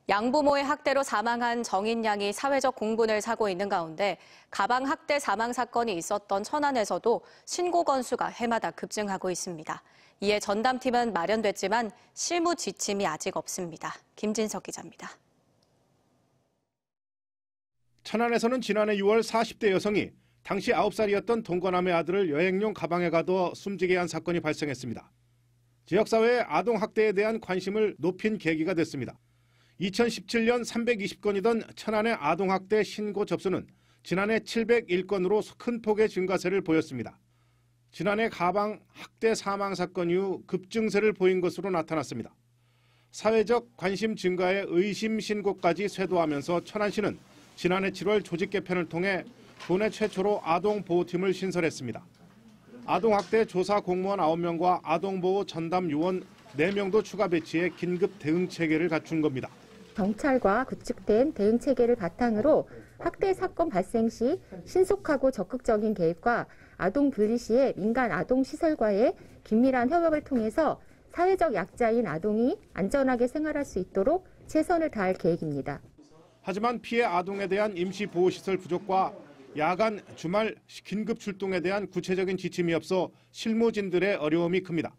양부모의 학대로 사망한 정인 양이 사회적 공분을 사고 있는 가운데 가방 학대 사망 사건이 있었던 천안에서도 신고 건수가 해마다 급증하고 있습니다. 이에 전담팀은 마련됐지만 실무 지침이 아직 없습니다. 김진석 기자입니다. 천안에서는 지난해 6월 40대 여성이 당시 9살이었던 동거남의 아들을 여행용 가방에 가둬 숨지게 한 사건이 발생했습니다. 지역사회의 아동학대에 대한 관심을 높인 계기가 됐습니다. 2017년 320건이던 천안의 아동학대 신고 접수는 지난해 701건으로 큰 폭의 증가세를 보였습니다. 지난해 가방 학대 사망 사건 이후 급증세를 보인 것으로 나타났습니다. 사회적 관심 증가에 의심 신고까지 쇄도하면서 천안시는 지난해 7월 조직 개편을 통해 도내 최초로 아동보호팀을 신설했습니다. 아동학대 조사 공무원 9명과 아동보호 전담 요원 4명도 추가 배치해 긴급 대응 체계를 갖춘 겁니다. 경찰과 구축된 대응 체계를 바탕으로 학대 사건 발생 시 신속하고 적극적인 개입과 아동 분리 시에 민간 아동 시설과의 긴밀한 협업을 통해서 사회적 약자인 아동이 안전하게 생활할 수 있도록 최선을 다할 계획입니다. 하지만 피해 아동에 대한 임시 보호시설 부족과 야간, 주말 긴급 출동에 대한 구체적인 지침이 없어 실무진들의 어려움이 큽니다.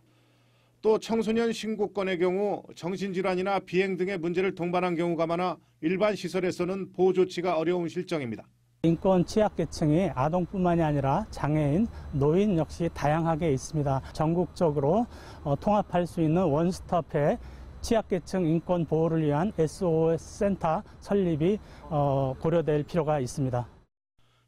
또 청소년 신고건의 경우 정신질환이나 비행 등의 문제를 동반한 경우가 많아 일반 시설에서는 보호 조치가 어려운 실정입니다. 인권 취약계층이 아동뿐만이 아니라 장애인, 노인 역시 다양하게 있습니다. 전국적으로 통합할 수 있는 원스톱의 취약계층 인권 보호를 위한 SOS 센터 설립이 고려될 필요가 있습니다.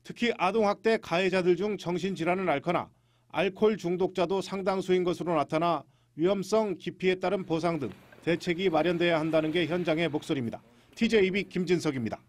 특히 아동학대 가해자들 중 정신질환을 앓거나 알코올 중독자도 상당수인 것으로 나타나 위험성, 기피에 따른 보상 등 대책이 마련돼야 한다는 게 현장의 목소리입니다. TJB 김진석입니다.